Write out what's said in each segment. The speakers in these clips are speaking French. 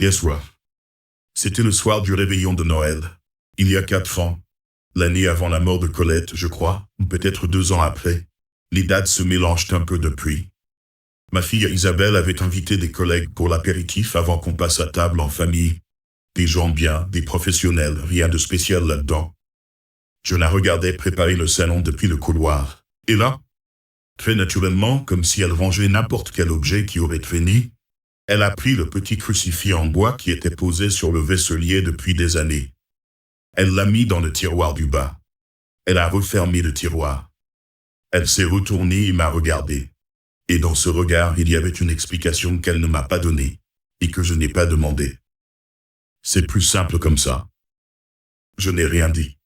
Bien sûr. C'était le soir du réveillon de Noël. Il y a 4 ans. L'année avant la mort de Colette, je crois, ou peut-être 2 ans après. Les dates se mélangent un peu depuis. Ma fille Isabelle avait invité des collègues pour l'apéritif avant qu'on passe à table en famille. Des gens bien, des professionnels, rien de spécial là-dedans. Je la regardais préparer le salon depuis le couloir. Et là, très naturellement, comme si elle rangeait n'importe quel objet qui aurait traîné, elle a pris le petit crucifix en bois qui était posé sur le vaisselier depuis des années. Elle l'a mis dans le tiroir du bas. Elle a refermé le tiroir. Elle s'est retournée et m'a regardé. Et dans ce regard, il y avait une explication qu'elle ne m'a pas donnée, et que je n'ai pas demandé. C'est plus simple comme ça. Je n'ai rien dit.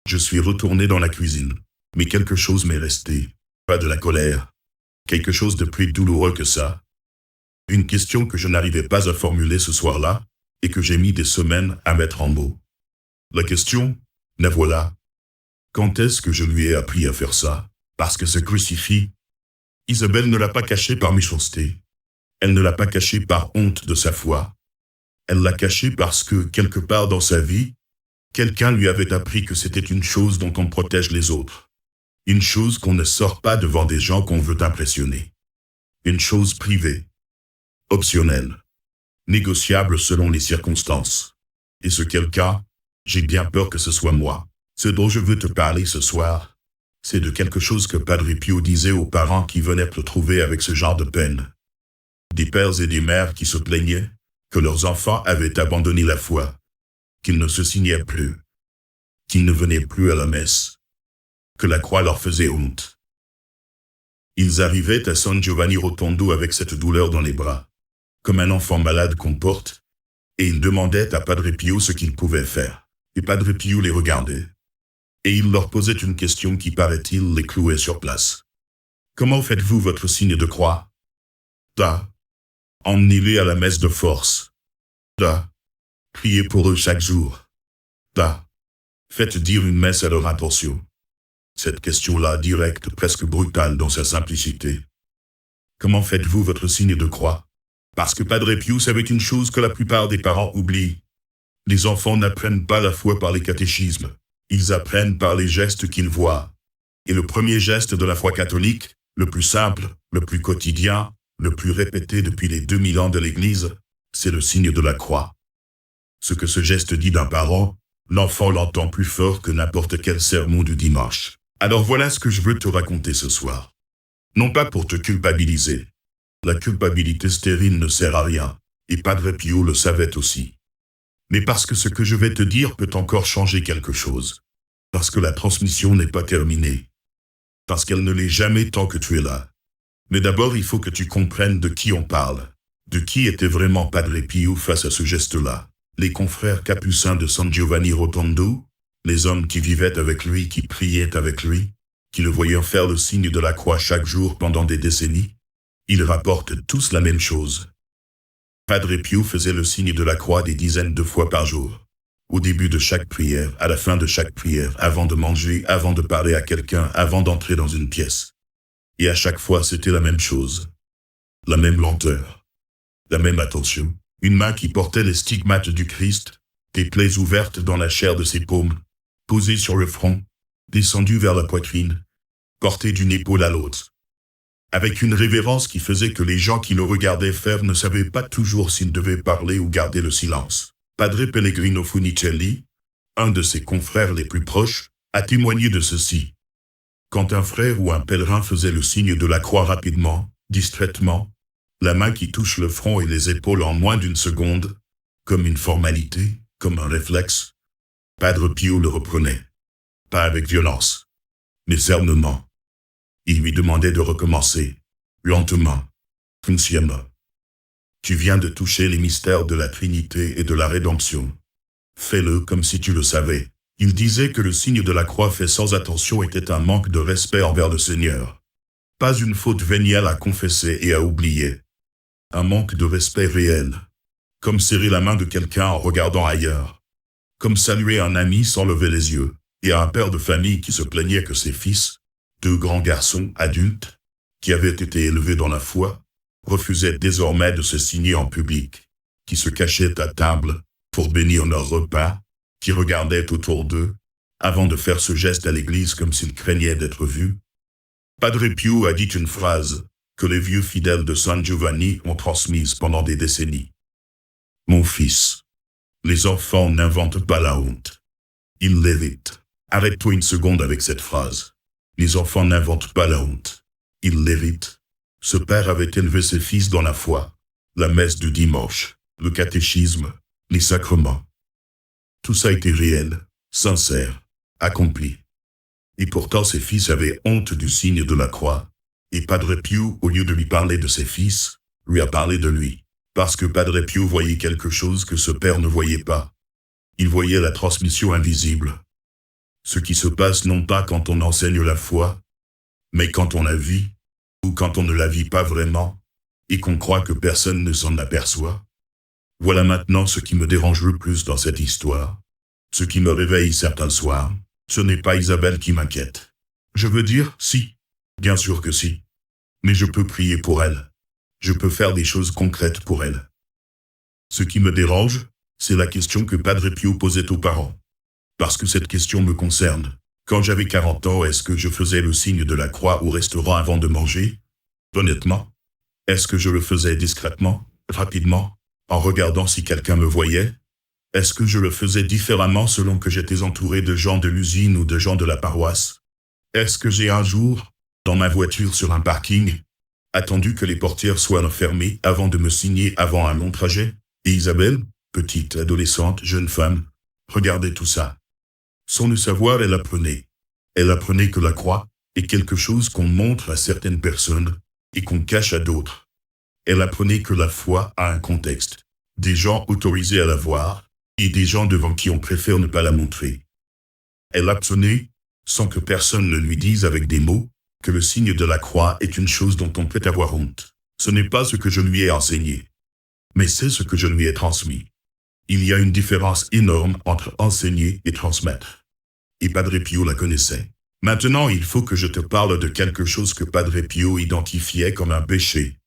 Je suis retourné dans la cuisine, mais quelque chose m'est resté. Pas de la colère. Quelque chose de plus douloureux que ça. Une question que je n'arrivais pas à formuler ce soir-là, et que j'ai mis des semaines à mettre en mots. La question, la voilà. Quand est-ce que je lui ai appris à faire ça? Parce que ce crucifix, Isabelle ne l'a pas caché par méchanceté. Elle ne l'a pas caché par honte de sa foi. Elle l'a caché parce que, quelque part dans sa vie, quelqu'un lui avait appris que c'était une chose dont on protège les autres. Une chose qu'on ne sort pas devant des gens qu'on veut impressionner. Une chose privée. Optionnelle. Négociable selon les circonstances. Et ce quelqu'un, j'ai bien peur que ce soit moi. Ce dont je veux te parler ce soir, c'est de quelque chose que Padre Pio disait aux parents qui venaient le trouver avec ce genre de peine. Des pères et des mères qui se plaignaient que leurs enfants avaient abandonné la foi, qu'ils ne se signaient plus, qu'ils ne venaient plus à la messe, que la croix leur faisait honte. Ils arrivaient à San Giovanni Rotondo avec cette douleur dans les bras, comme un enfant malade qu'on porte, et ils demandaient à Padre Pio ce qu'ils pouvaient faire. Et Padre Pio les regardait. Et il leur posait une question qui, paraît-il, les clouait sur place. Comment faites-vous votre signe de croix? Da. Emmenez-les à la messe de force. Da. Priez pour eux chaque jour. Da. Faites dire une messe à leur intention. Cette question-là, directe, presque brutale dans sa simplicité. Comment faites-vous votre signe de croix? Parce que Padre Pio savait une chose que la plupart des parents oublient. Les enfants n'apprennent pas la foi par les catéchismes. Ils apprennent par les gestes qu'ils voient. Et le premier geste de la foi catholique, le plus simple, le plus quotidien, le plus répété depuis les 2000 ans de l'Église, c'est le signe de la croix. Ce que ce geste dit d'un parent, l'enfant l'entend plus fort que n'importe quel sermon du dimanche. Alors voilà ce que je veux te raconter ce soir. Non pas pour te culpabiliser. La culpabilité stérile ne sert à rien, et Padre Pio le savait aussi. Mais parce que ce que je vais te dire peut encore changer quelque chose. Parce que la transmission n'est pas terminée. Parce qu'elle ne l'est jamais tant que tu es là. Mais d'abord il faut que tu comprennes de qui on parle. De qui était vraiment Padre Pio face à ce geste-là. Les confrères capucins de San Giovanni Rotondo, les hommes qui vivaient avec lui, qui priaient avec lui, qui le voyaient faire le signe de la croix chaque jour pendant des décennies, ils rapportent tous la même chose. Padre Pio faisait le signe de la croix des dizaines de fois par jour. Au début de chaque prière, à la fin de chaque prière, avant de manger, avant de parler à quelqu'un, avant d'entrer dans une pièce. Et à chaque fois, c'était la même chose. La même lenteur. La même attention. Une main qui portait les stigmates du Christ, des plaies ouvertes dans la chair de ses paumes, posées sur le front, descendues vers la poitrine, portées d'une épaule à l'autre. Avec une révérence qui faisait que les gens qui le regardaient faire ne savaient pas toujours s'ils devaient parler ou garder le silence. Padre Pellegrino Funicelli, un de ses confrères les plus proches, a témoigné de ceci. Quand un frère ou un pèlerin faisait le signe de la croix rapidement, distraitement, la main qui touche le front et les épaules en moins d'une seconde, comme une formalité, comme un réflexe, Padre Pio le reprenait. Pas avec violence, mais fermement. Il lui demandait de recommencer, lentement, consciemment. Tu viens de toucher les mystères de la Trinité et de la rédemption. Fais-le comme si tu le savais. Il disait que le signe de la croix fait sans attention était un manque de respect envers le Seigneur. Pas une faute véniale à confesser et à oublier. Un manque de respect réel. Comme serrer la main de quelqu'un en regardant ailleurs. Comme saluer un ami sans lever les yeux. Et à un père de famille qui se plaignait que ses fils, 2 grands garçons adultes, qui avaient été élevés dans la foi, refusaient désormais de se signer en public. qui se cachaient à table pour bénir leur repas, qui regardaient autour d'eux, avant de faire ce geste à l'église comme s'ils craignaient d'être vus. Padre Pio a dit une phrase que les vieux fidèles de San Giovanni ont transmise pendant des décennies. Mon fils, les enfants n'inventent pas la honte. Ils l'évitent. Arrête-toi une seconde avec cette phrase. Les enfants n'inventent pas la honte. Ils l'évitent. Ce père avait élevé ses fils dans la foi, la messe du dimanche, le catéchisme, les sacrements. Tout ça était réel, sincère, accompli. Et pourtant ses fils avaient honte du signe de la croix. Et Padre Pio, au lieu de lui parler de ses fils, lui a parlé de lui. Parce que Padre Pio voyait quelque chose que ce père ne voyait pas. Il voyait la transmission invisible. Ce qui se passe non pas quand on enseigne la foi, mais quand on la vit, ou quand on ne la vit pas vraiment, et qu'on croit que personne ne s'en aperçoit. Voilà maintenant ce qui me dérange le plus dans cette histoire. Ce qui me réveille certains soirs, ce n'est pas Isabelle qui m'inquiète. Je veux dire, si. Bien sûr que si. Mais je peux prier pour elle. Je peux faire des choses concrètes pour elle. Ce qui me dérange, c'est la question que Padre Pio posait aux parents. Parce que cette question me concerne. Quand j'avais 40 ans, est-ce que je faisais le signe de la croix au restaurant avant de manger? Honnêtement. Est-ce que je le faisais discrètement, rapidement, en regardant si quelqu'un me voyait? Est-ce que je le faisais différemment selon que j'étais entouré de gens de l'usine ou de gens de la paroisse? Est-ce que j'ai un jour, dans ma voiture sur un parking, attendu que les portières soient fermées avant de me signer avant un long trajet? Et Isabelle, petite, adolescente, jeune femme, regardait tout ça. Sans le savoir, elle apprenait. Elle apprenait que la croix est quelque chose qu'on montre à certaines personnes et qu'on cache à d'autres. Elle apprenait que la foi a un contexte, des gens autorisés à la voir et des gens devant qui on préfère ne pas la montrer. Elle apprenait, sans que personne ne lui dise avec des mots, que le signe de la croix est une chose dont on peut avoir honte. Ce n'est pas ce que je lui ai enseigné, mais c'est ce que je lui ai transmis. Il y a une différence énorme entre enseigner et transmettre. Et Padre Pio la connaissait. Maintenant, il faut que je te parle de quelque chose que Padre Pio identifiait comme un péché.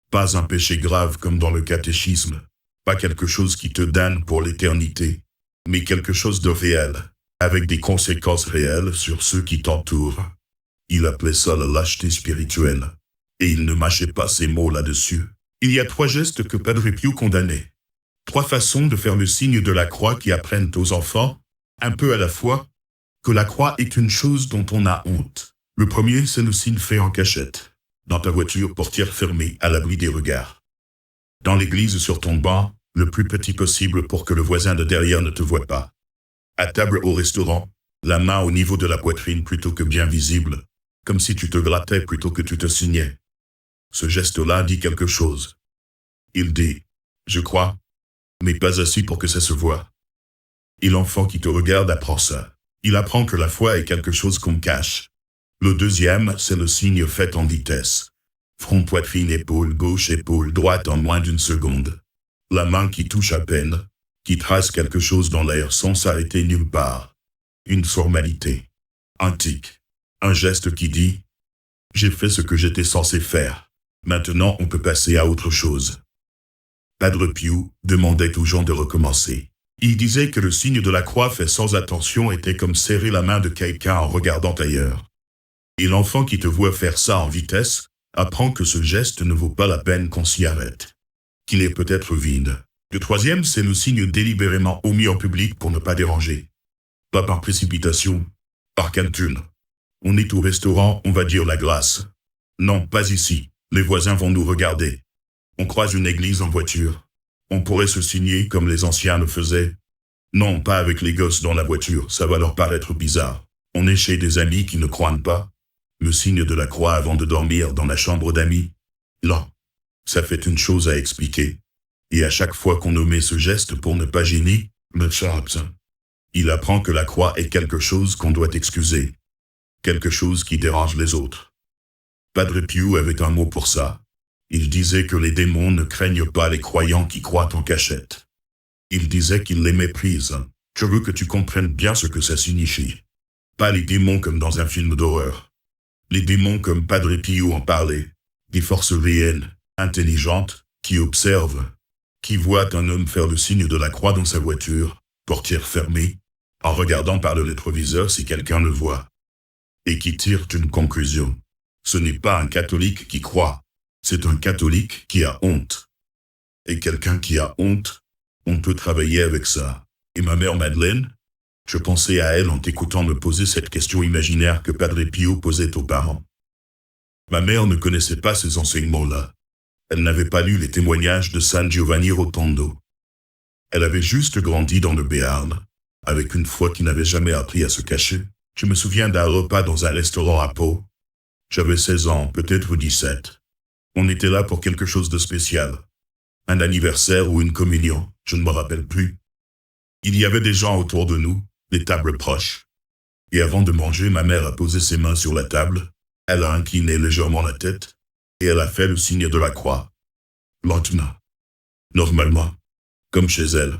Pas un péché grave comme dans le catéchisme, pas quelque chose qui te damne pour l'éternité, mais quelque chose de réel, avec des conséquences réelles sur ceux qui t'entourent. Il appelait ça la lâcheté spirituelle, et il ne mâchait pas ses mots là-dessus. Il y a 3 gestes que Padre Pio condamnait. 3 façons de faire le signe de la croix qui apprennent aux enfants, un peu à la fois, que la croix est une chose dont on a honte. Le premier, c'est le signe fait en cachette, dans ta voiture, portière fermée, à l'abri des regards. Dans l'église, sur ton banc, le plus petit possible pour que le voisin de derrière ne te voie pas. À table au restaurant, la main au niveau de la poitrine plutôt que bien visible, comme si tu te grattais plutôt que tu te signais. Ce geste-là dit quelque chose. Il dit, je crois, mais pas assez pour que ça se voie. Et l'enfant qui te regarde apprend ça. Il apprend que la foi est quelque chose qu'on cache. Le deuxième, c'est le signe fait en vitesse. Front, poitrine, épaule gauche, épaule droite en moins d'1 seconde. La main qui touche à peine, qui trace quelque chose dans l'air sans s'arrêter nulle part. Une formalité. Un tic. Un geste qui dit « J'ai fait ce que j'étais censé faire. Maintenant on peut passer à autre chose. » Padre Pio demandait aux gens de recommencer. Il disait que le signe de la croix fait sans attention était comme serrer la main de quelqu'un en regardant ailleurs. Et l'enfant qui te voit faire ça en vitesse apprend que ce geste ne vaut pas la peine qu'on s'y arrête, qu'il est peut-être vide. Le troisième, c'est le signe délibérément omis en public pour ne pas déranger. Pas par précipitation, par calcul. On est au restaurant, on va dire la grâce. Non, pas ici, les voisins vont nous regarder. On croise une église en voiture. On pourrait se signer comme les anciens le faisaient. Non, pas avec les gosses dans la voiture, ça va leur paraître bizarre. On est chez des amis qui ne croient pas. Le signe de la croix avant de dormir dans la chambre d'amis. Non, ça fait une chose à expliquer. Et à chaque fois qu'on omet ce geste pour ne pas gêner, il apprend que la croix est quelque chose qu'on doit excuser. Quelque chose qui dérange les autres. Padre Pio avait un mot pour ça. Il disait que les démons ne craignent pas les croyants qui croient en cachette. Il disait qu'ils les méprisent. Je veux que tu comprennes bien ce que ça signifie. Pas les démons comme dans un film d'horreur. Les démons comme Padre Pio en parlait. Des forces réelles, intelligentes, qui observent, qui voit un homme faire le signe de la croix dans sa voiture, portière fermée, en regardant par le rétroviseur si quelqu'un le voit, et qui tire une conclusion. Ce n'est pas un catholique qui croit, c'est un catholique qui a honte. Et quelqu'un qui a honte, on peut travailler avec ça. Et ma mère Madeleine, je pensais à elle en t'écoutant me poser cette question imaginaire que Padre Pio posait aux parents. Ma mère ne connaissait pas ces enseignements-là. Elle n'avait pas lu les témoignages de San Giovanni Rotondo. Elle avait juste grandi dans le Béarn, avec une foi qui n'avait jamais appris à se cacher. Je me souviens d'un repas dans un restaurant à Pau. J'avais 16 ans, peut-être 17. On était là pour quelque chose de spécial. Un anniversaire ou une communion, je ne me rappelle plus. Il y avait des gens autour de nous, des tables proches. Et avant de manger, ma mère a posé ses mains sur la table, elle a incliné légèrement la tête, et elle a fait le signe de la croix. Lentement. Normalement. Comme chez elle.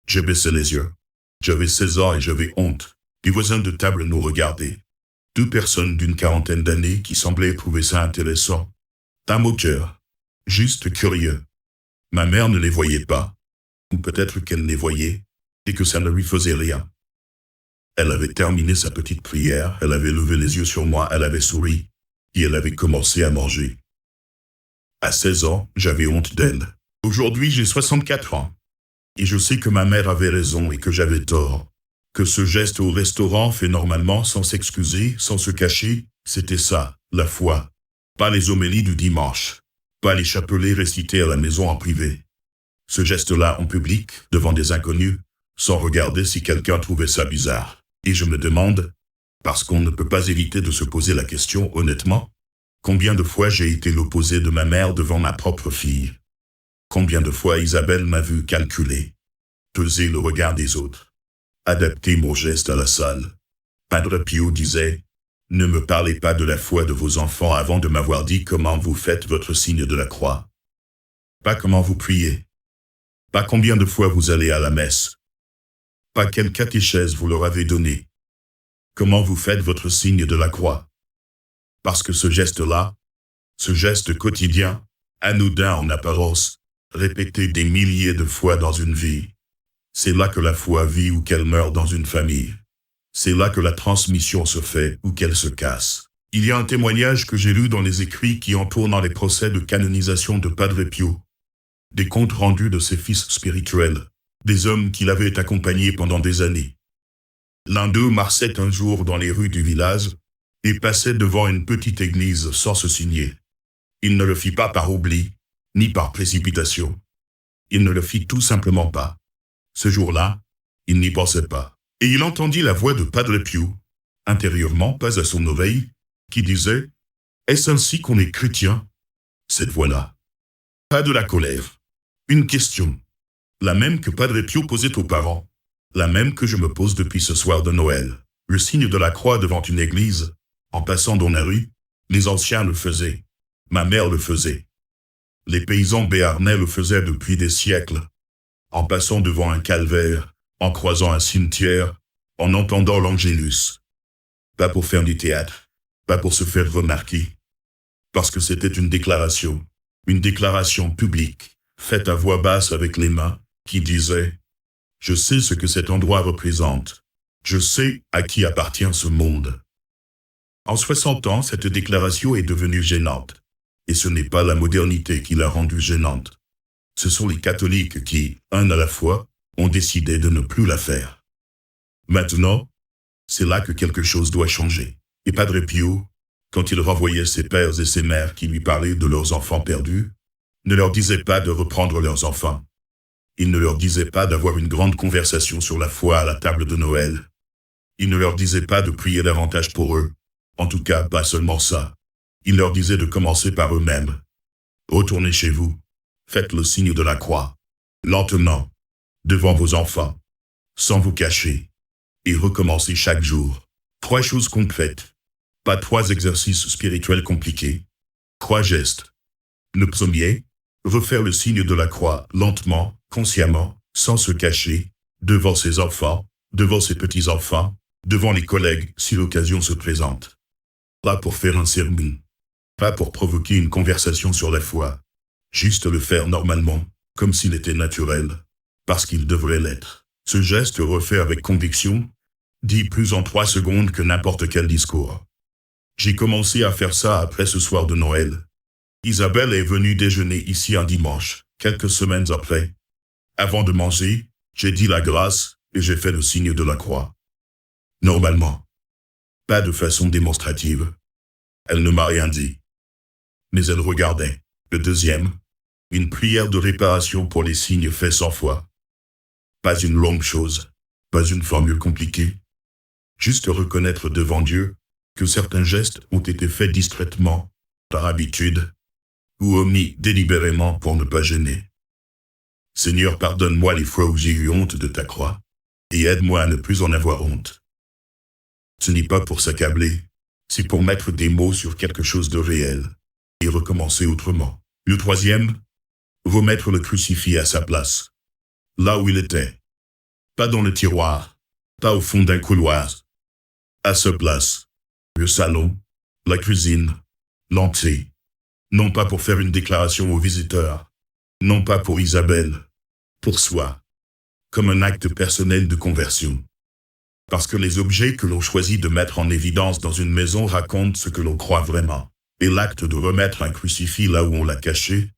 J'ai baissé les yeux. J'avais 16 ans et j'avais honte. Les voisins de table nous regardaient. 2 personnes d'une quarantaine d'années qui semblaient trouver ça intéressant. Un moqueur. Juste curieux. Ma mère ne les voyait pas. Ou peut-être qu'elle les voyait, et que ça ne lui faisait rien. Elle avait terminé sa petite prière, elle avait levé les yeux sur moi, elle avait souri, et elle avait commencé à manger. À 16 ans, j'avais honte d'elle. Aujourd'hui, j'ai 64 ans. Et je sais que ma mère avait raison et que j'avais tort. Que ce geste au restaurant fait normalement sans s'excuser, sans se cacher, c'était ça, la foi. Pas les homélies du dimanche. Pas les chapelets récités à la maison en privé. Ce geste-là en public, devant des inconnus, sans regarder si quelqu'un trouvait ça bizarre. Et je me demande, parce qu'on ne peut pas éviter de se poser la question honnêtement, combien de fois j'ai été l'opposé de ma mère devant ma propre fille? Combien de fois Isabelle m'a vu calculer, peser le regard des autres, adapter mon geste à la salle? Padre Pio disait, « Ne me parlez pas de la foi de vos enfants avant de m'avoir dit comment vous faites votre signe de la croix. Pas comment vous priez. Pas combien de fois vous allez à la messe. Pas quelle catéchèse vous leur avez donné. Comment vous faites votre signe de la croix. Parce que ce geste-là, ce geste quotidien, anodin en apparence, répété des milliers de fois dans une vie, c'est là que la foi vit ou qu'elle meurt dans une famille. C'est là que la transmission se fait ou qu'elle se casse. Il y a un témoignage que j'ai lu dans les écrits qui entourent dans les procès de canonisation de Padre Pio. Des comptes rendus de ses fils spirituels, des hommes qui l'avaient accompagné pendant des années. L'un d'eux marchait un jour dans les rues du village et passait devant une petite église sans se signer. Il ne le fit pas par oubli, ni par précipitation. Il ne le fit tout simplement pas. Ce jour-là, il n'y pensait pas. Et il entendit la voix de Padre Pio, intérieurement, pas à son oreille, qui disait « Est-ce ainsi qu'on est chrétien ?» Cette voix-là. Pas de la colère. Une question. La même que Padre Pio posait aux parents. La même que je me pose depuis ce soir de Noël. Le signe de la croix devant une église. En passant dans la rue, les anciens le faisaient. Ma mère le faisait. Les paysans béarnais le faisaient depuis des siècles. En passant devant un calvaire, en croisant un cimetière, en entendant l'Angélus. Pas pour faire du théâtre, pas pour se faire remarquer. Parce que c'était une déclaration publique, faite à voix basse avec les mains, qui disait « Je sais ce que cet endroit représente. Je sais à qui appartient ce monde. » En 60 ans, cette déclaration est devenue gênante. Et ce n'est pas la modernité qui l'a rendue gênante. Ce sont les catholiques qui, un à la fois, ont décidé de ne plus la faire. Maintenant, c'est là que quelque chose doit changer. Et Padre Pio, quand il renvoyait ses pères et ses mères qui lui parlaient de leurs enfants perdus, ne leur disait pas de reprendre leurs enfants. Il ne leur disait pas d'avoir une grande conversation sur la foi à la table de Noël. Il ne leur disait pas de prier davantage pour eux. En tout cas, pas seulement ça. Il leur disait de commencer par eux-mêmes. Retournez chez vous. Faites le signe de la croix. Lentement. Devant vos enfants. Sans vous cacher. Et recommencez chaque jour. 3 choses concrètes. Pas 3 exercices spirituels compliqués. 3 gestes. Le premier, refaire le signe de la croix lentement, consciemment, sans se cacher, devant ses enfants, devant ses petits-enfants, devant les collègues si l'occasion se présente. Pas pour faire un sermon. Pas pour provoquer une conversation sur la foi. Juste le faire normalement, comme s'il était naturel, parce qu'il devrait l'être. Ce geste refait avec conviction, dit plus en 3 secondes que n'importe quel discours. J'ai commencé à faire ça après ce soir de Noël. Isabelle est venue déjeuner ici un dimanche, quelques semaines après. Avant de manger, j'ai dit la grâce et j'ai fait le signe de la croix. Normalement. Pas de façon démonstrative. Elle ne m'a rien dit. Mais elle regardait. Le deuxième, une prière de réparation pour les signes faits 100 fois. Pas une longue chose, pas une formule compliquée. Juste reconnaître devant Dieu que certains gestes ont été faits distraitement, par habitude, ou omis délibérément pour ne pas gêner. Seigneur, pardonne-moi les fois où j'ai eu honte de ta croix, et aide-moi à ne plus en avoir honte. Ce n'est pas pour s'accabler, c'est pour mettre des mots sur quelque chose de réel, et recommencer autrement. Le troisième, remettre le crucifix à sa place, là où il était. Pas dans le tiroir, pas au fond d'un couloir. À sa place, le salon, la cuisine, l'entrée. Non pas pour faire une déclaration aux visiteurs, non pas pour Isabelle, pour soi, comme un acte personnel de conversion. Parce que les objets que l'on choisit de mettre en évidence dans une maison racontent ce que l'on croit vraiment. Et l'acte de remettre un crucifix là où on l'a caché,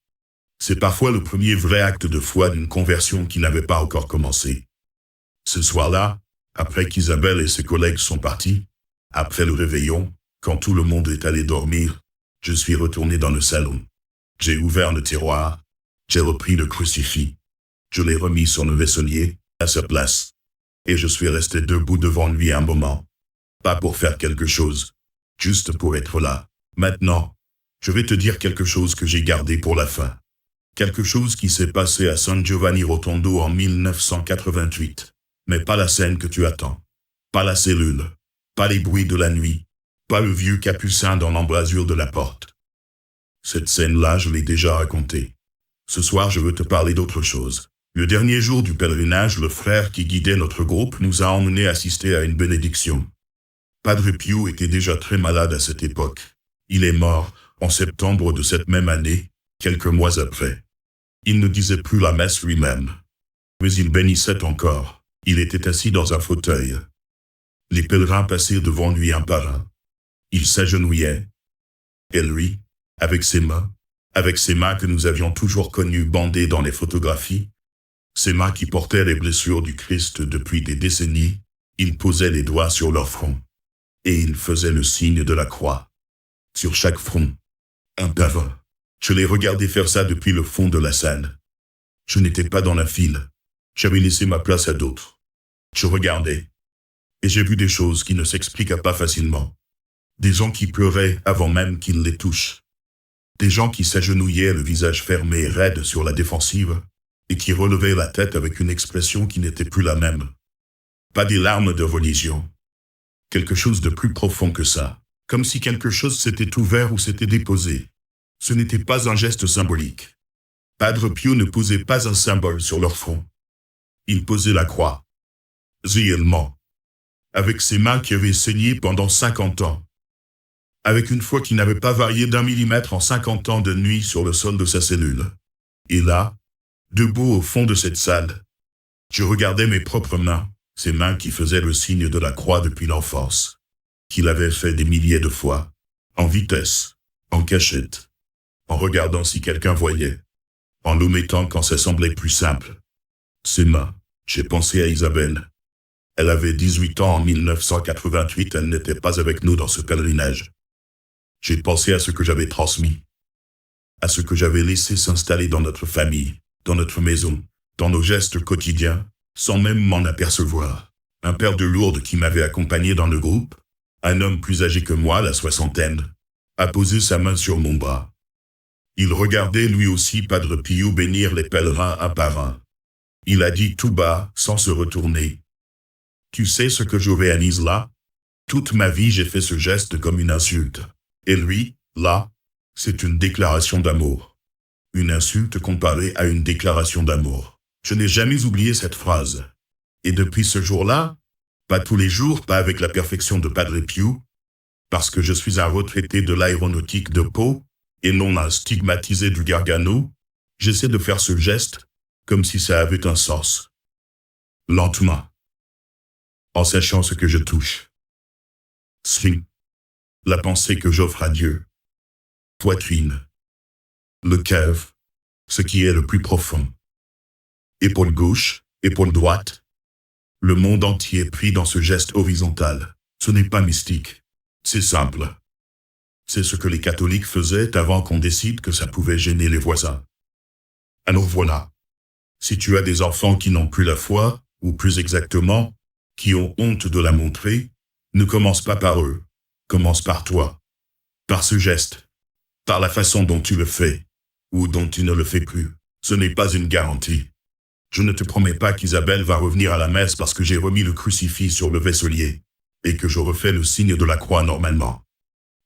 c'est parfois le premier vrai acte de foi d'une conversion qui n'avait pas encore commencé. Ce soir-là, après qu'Isabelle et ses collègues sont partis, après le réveillon, quand tout le monde est allé dormir, je suis retourné dans le salon. J'ai ouvert le tiroir, j'ai repris le crucifix, je l'ai remis sur le vaisselier, à sa place. Et je suis resté debout devant lui un moment. Pas pour faire quelque chose, juste pour être là. Maintenant, je vais te dire quelque chose que j'ai gardé pour la fin. Quelque chose qui s'est passé à San Giovanni Rotondo en 1988. Mais pas la scène que tu attends. Pas la cellule. Pas les bruits de la nuit. Pas le vieux capucin dans l'embrasure de la porte. Cette scène-là, je l'ai déjà racontée. Ce soir, je veux te parler d'autre chose. Le dernier jour du pèlerinage, le frère qui guidait notre groupe nous a emmenés assister à une bénédiction. Padre Pio était déjà très malade à cette époque. Il est mort en septembre de cette même année, quelques mois après. Il ne disait plus la messe lui-même. Mais il bénissait encore. Il était assis dans un fauteuil. Les pèlerins passèrent devant lui un par un. Il s'agenouillait. Et lui, avec ses mains que nous avions toujours connues bandées dans les photographies, ses mains qui portaient les blessures du Christ depuis des décennies, il posait les doigts sur leur front. Et il faisait le signe de la croix. Sur chaque front, un par un. Je l'ai regardé faire ça depuis le fond de la salle. Je n'étais pas dans la file. J'avais laissé ma place à d'autres. Je regardais. Et j'ai vu des choses qui ne s'expliquaient pas facilement. Des gens qui pleuraient avant même qu'ils les touchent. Des gens qui s'agenouillaient le visage fermé et raide sur la défensive, et qui relevaient la tête avec une expression qui n'était plus la même. Pas des larmes de religion. Quelque chose de plus profond que ça. Comme si quelque chose s'était ouvert ou s'était déposé. Ce n'était pas un geste symbolique. Padre Pio ne posait pas un symbole sur leur front. Il posait la croix. Réellement. Avec ses mains qui avaient saigné pendant 50 ans. Avec une foi qui n'avait pas varié d'1 millimètre en 50 ans de nuit sur le sol de sa cellule. Et là, debout au fond de cette salle, je regardais mes propres mains, ces mains qui faisaient le signe de la croix depuis l'enfance, qu'il avait fait des milliers de fois, en vitesse, en cachette, en regardant si quelqu'un voyait, en l'omettant quand ça semblait plus simple. Ces mains, j'ai pensé à Isabelle. Elle avait 18 ans en 1988, elle n'était pas avec nous dans ce pèlerinage. J'ai pensé à ce que j'avais transmis, à ce que j'avais laissé s'installer dans notre famille, dans notre maison, dans nos gestes quotidiens, sans même m'en apercevoir. Un père de Lourdes qui m'avait accompagné dans le groupe, un homme plus âgé que moi, la soixantaine, a posé sa main sur mon bras. Il regardait lui aussi Padre Pio bénir les pèlerins un par un. Il a dit tout bas, sans se retourner. « Tu sais ce que je réalise là? Toute ma vie j'ai fait ce geste comme une insulte. Et lui, là, c'est une déclaration d'amour. Une insulte comparée à une déclaration d'amour. Je n'ai jamais oublié cette phrase. Et depuis ce jour-là, pas tous les jours, pas avec la perfection de Padre Pio, parce que je suis un retraité de l'aéronautique de Pau, et non un stigmatisé du Gargano, j'essaie de faire ce geste, comme si ça avait un sens. Lentement, en sachant ce que je touche. Swing. La pensée que j'offre à Dieu. Poitrine. Le cœur. Ce qui est le plus profond. Épaule gauche, épaule droite. Le monde entier pris dans ce geste horizontal. Ce n'est pas mystique. C'est simple. C'est ce que les catholiques faisaient avant qu'on décide que ça pouvait gêner les voisins. Alors voilà. Si tu as des enfants qui n'ont plus la foi, ou plus exactement, qui ont honte de la montrer, ne commence pas par eux. Commence par toi. Par ce geste. Par la façon dont tu le fais. Ou dont tu ne le fais plus. Ce n'est pas une garantie. Je ne te promets pas qu'Isabelle va revenir à la messe parce que j'ai remis le crucifix sur le vaisselier. Et que je refais le signe de la croix normalement.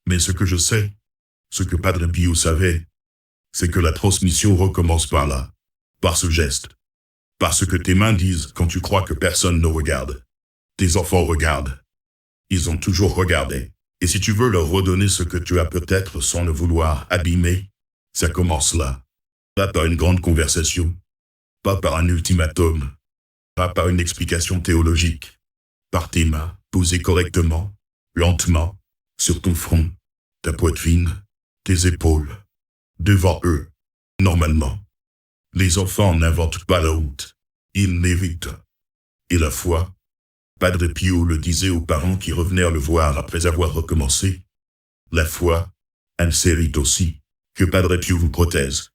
Mais ce que je sais, ce que Padre Pio savait, c'est que la transmission recommence par là. Par ce geste. Parce que tes mains disent quand tu crois que personne ne regarde. Tes enfants regardent. Ils ont toujours regardé. Et si tu veux leur redonner ce que tu as peut-être sans le vouloir abîmer, ça commence là. Pas par une grande conversation. Pas par un ultimatum. Pas par une explication théologique. Par tes mains, posées correctement, lentement, sur ton front, ta poitrine, tes épaules. Devant eux. Normalement. Les enfants n'inventent pas la honte. Ils l'évitent. Et la foi, Padre Pio le disait aux parents qui revenaient le voir après avoir recommencé. La foi, elle sérite aussi, que Padre Pio vous protège.